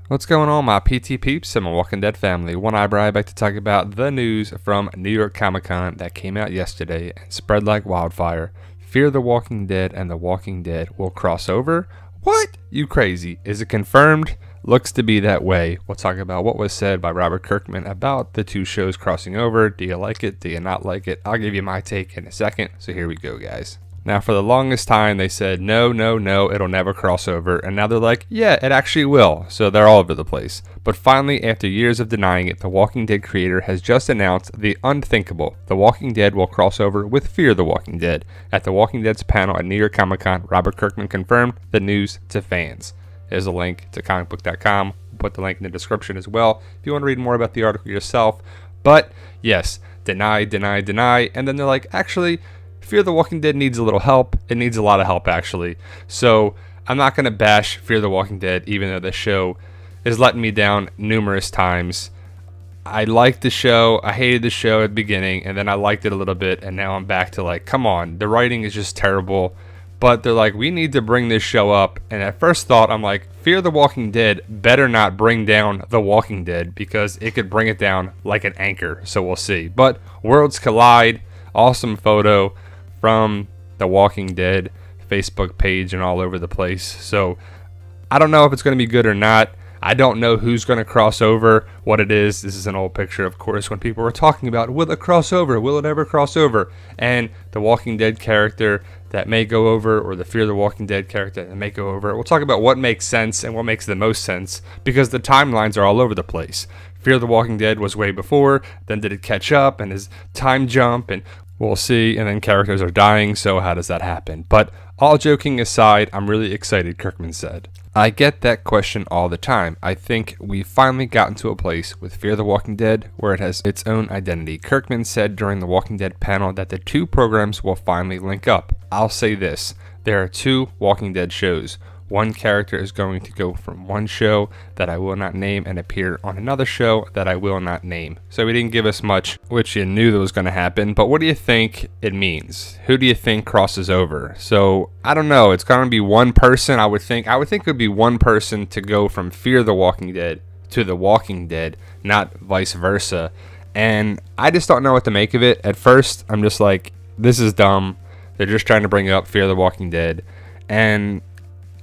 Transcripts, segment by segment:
What's going on, my PT peeps and my Walking Dead family? One eyebrow back to talk about the news from New York Comic Con that came out yesterday and spread like wildfire. Fear the Walking Dead and The Walking Dead will cross over? What? You crazy. Is it confirmed? Looks to be that way. We'll talk about what was said by Robert Kirkman about the two shows crossing over. Do you like it? Do you not like it? I'll give you my take in a second. So here we go, guys. Now, for the longest time, they said, no, it'll never cross over. And now they're like, yeah, it actually will. So they're all over the place. But finally, after years of denying it, The Walking Dead creator has just announced the unthinkable. The Walking Dead will cross over with Fear the Walking Dead. At The Walking Dead's panel at New York Comic Con, Robert Kirkman confirmed the news to fans. There's a link to comicbook.com. We'll put the link in the description as well if you want to read more about the article yourself. But yes, deny. And then they're like, actually, Fear the Walking Dead needs a little help. It needs a lot of help, actually. So I'm not going to bash Fear the Walking Dead, even though the show is letting me down numerous times. I liked the show. I hated the show at the beginning, and then I liked it a little bit, and now I'm back to like, come on, the writing is just terrible. But they're like, we need to bring this show up. And at first thought, I'm like, Fear the Walking Dead better not bring down The Walking Dead, because it could bring it down like an anchor. So we'll see. But worlds collide. Awesome photo from The Walking Dead Facebook page and all over the place. So I don't know if it's going to be good or not. I don't know who's going to cross over, what it is. This is an old picture, of course, when people were talking about, will it cross over? Will it ever cross over? And the Walking Dead character that may go over, or the Fear the Walking Dead character that may go over. We'll talk about what makes sense and what makes the most sense, because the timelines are all over the place. Fear the Walking Dead was way before, then did it catch up, and is time jump, and we'll see, and then characters are dying, so how does that happen? But all joking aside, I'm really excited, Kirkman said. I get that question all the time. I think we've finally gotten to a place with Fear the Walking Dead where it has its own identity. Kirkman said during the Walking Dead panel that the two programs will finally link up. I'll say this, there are two Walking Dead shows. One character is going to go from one show that I will not name and appear on another show that I will not name. So he didn't give us much, which you knew that was going to happen. But what do you think it means? Who do you think crosses over? So I don't know. It's going to be one person. I would think it would be one person to go from Fear the Walking Dead to The Walking Dead, not vice versa. And I just don't know what to make of it. At first, I'm just like, this is dumb. They're just trying to bring up Fear the Walking Dead. And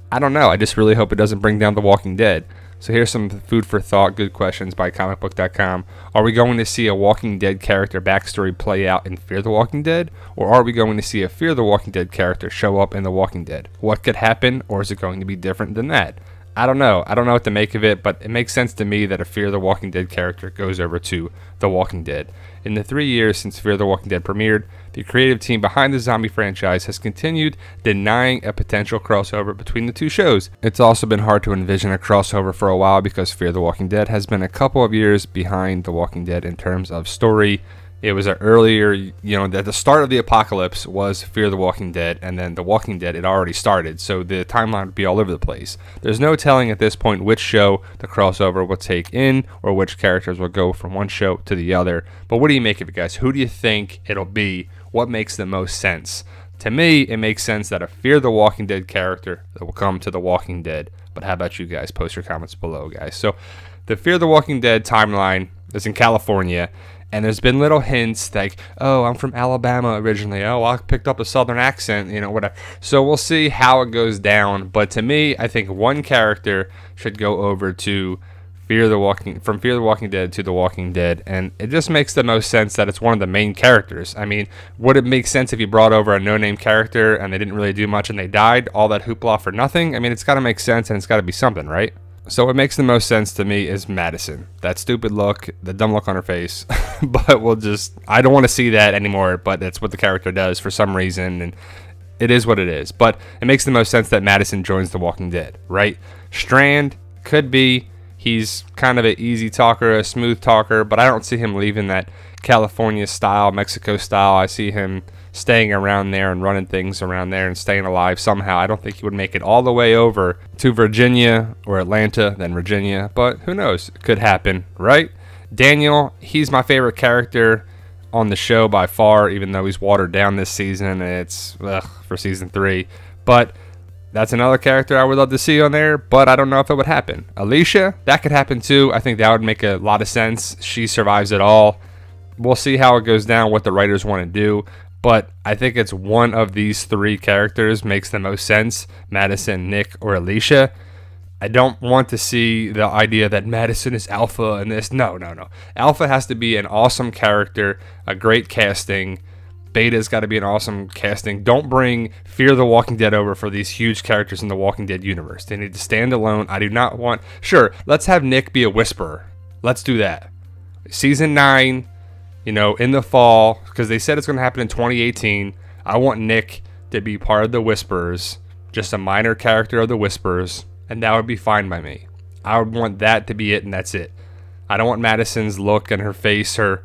I don't know. I just really hope it doesn't bring down The Walking Dead. So here's some food for thought, good questions by comicbook.com. Are we going to see a Walking Dead character backstory play out in Fear the Walking Dead? Or are we going to see a Fear the Walking Dead character show up in The Walking Dead? What could happen, or is it going to be different than that? I don't know. I don't know what to make of it, but it makes sense to me that a Fear the Walking Dead character goes over to The Walking Dead. In the 3 years since Fear the Walking Dead premiered, the creative team behind the zombie franchise has continued denying a potential crossover between the two shows. It's also been hard to envision a crossover for a while because Fear the Walking Dead has been a couple of years behind The Walking Dead in terms of story. It was an earlier, at the start of the apocalypse was Fear the Walking Dead, and then The Walking Dead had already started, so the timeline would be all over the place. There's no telling at this point which show the crossover will take in, or which characters will go from one show to the other. But what do you make of it, guys? Who do you think it'll be? What makes the most sense? To me, it makes sense that a Fear the Walking Dead character that will come to The Walking Dead. But how about you guys? Post your comments below, guys. So, the Fear the Walking Dead timeline is in California. And there's been little hints like, oh, I'm from Alabama originally. Oh, I picked up a southern accent, whatever. So we'll see how it goes down. But to me, I think one character should go over to from Fear the Walking Dead to The Walking Dead. And it just makes the most sense that it's one of the main characters. I mean, would it make sense if you brought over a no-name character and they didn't really do much and they died? All that hoopla for nothing? I mean, it's got to make sense and it's got to be something, right? So what makes the most sense to me is Madison. That stupid look, the dumb look on her face. But I don't want to see that anymore, but that's what the character does for some reason, and it is what it is. But it makes the most sense that Madison joins The Walking Dead, right? Strand could be, he's kind of an easy talker, a smooth talker, but I don't see him leaving that California style, Mexico style. I see him staying around there and running things around there and staying alive somehow. I don't think he would make it all the way over to Virginia or Atlanta, then Virginia, but who knows? It could happen, right? Daniel, he's my favorite character on the show by far, even though he's watered down this season. It's for season 3, but That's another character I would love to see on there, but I don't know if it would happen. Alicia, that could happen too. I think that would make a lot of sense. She survives it all. We'll see how it goes down, what the writers want to do. But I think it's one of these three characters makes the most sense. Madison, Nick, or Alicia. I don't want to see the idea that Madison is Alpha and this. No. Alpha has to be an awesome character, a great casting. Beta's got to be an awesome casting. Don't bring Fear the Walking Dead over for these huge characters in the Walking Dead universe. They need to stand alone. I do not want... Sure, let's have Nick be a Whisperer. Let's do that. Season 9, you know, in the fall, because they said it's going to happen in 2018. I want Nick to be part of the Whisperers, just a minor character of the Whisperers, and that would be fine by me. I would want that to be it, and that's it. I don't want Madison's look and her face, her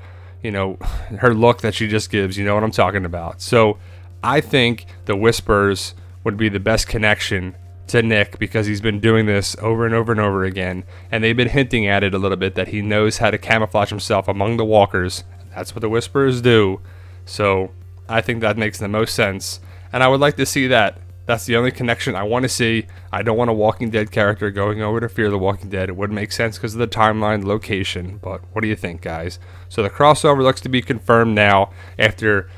look that she just gives. You know what I'm talking about. So I think the Whispers would be the best connection to Nick, because he's been doing this over and over and over again, and they've been hinting at it a little bit that he knows how to camouflage himself among the walkers. That's what the Whisperers do. So I think that makes the most sense, and I would like to see that. That's the only connection I want to see. I don't want a Walking Dead character going over to Fear the Walking Dead. It wouldn't make sense because of the timeline, location. But what do you think, guys? So the crossover looks to be confirmed now. After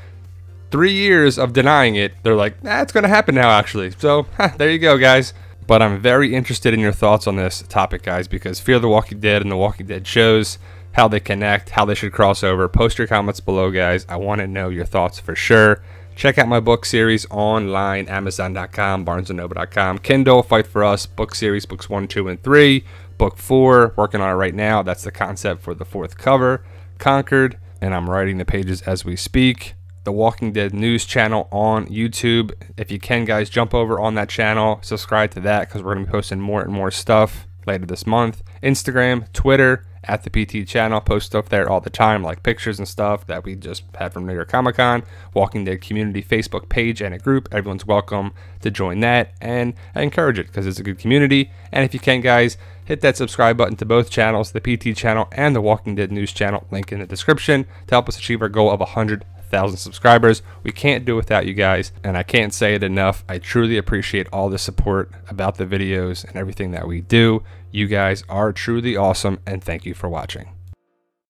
3 years of denying it, they're like, it's going to happen now, actually. So there you go, guys. But I'm very interested in your thoughts on this topic, guys, because Fear the Walking Dead and the Walking Dead shows, how they connect, how they should cross over. Post your comments below, guys. I want to know your thoughts for sure. Check out my book series online, Amazon.com, BarnesandNoble.com, Kindle, Fight for Us, book series, books 1, 2, and 3. Book 4, working on it right now. That's the concept for the 4th cover, Conquered, and I'm writing the pages as we speak. The Walking Dead news channel on YouTube. If you can, guys, jump over on that channel, subscribe to that, because we're going to be posting more and more stuff later this month. Instagram, Twitter, at the PT channel, post stuff there all the time, like pictures and stuff that we just had from New York Comic Con. Walking Dead community Facebook page and a group. Everyone's welcome to join that, and I encourage it because it's a good community. And if you can, guys, hit that subscribe button to both channels, the PT channel and the Walking Dead news channel, link in the description, to help us achieve our goal of 100,000 subscribers. We can't do it without you guys, and I can't say it enough. I truly appreciate all the support about the videos and everything that we do. You guys are truly awesome, and thank you for watching.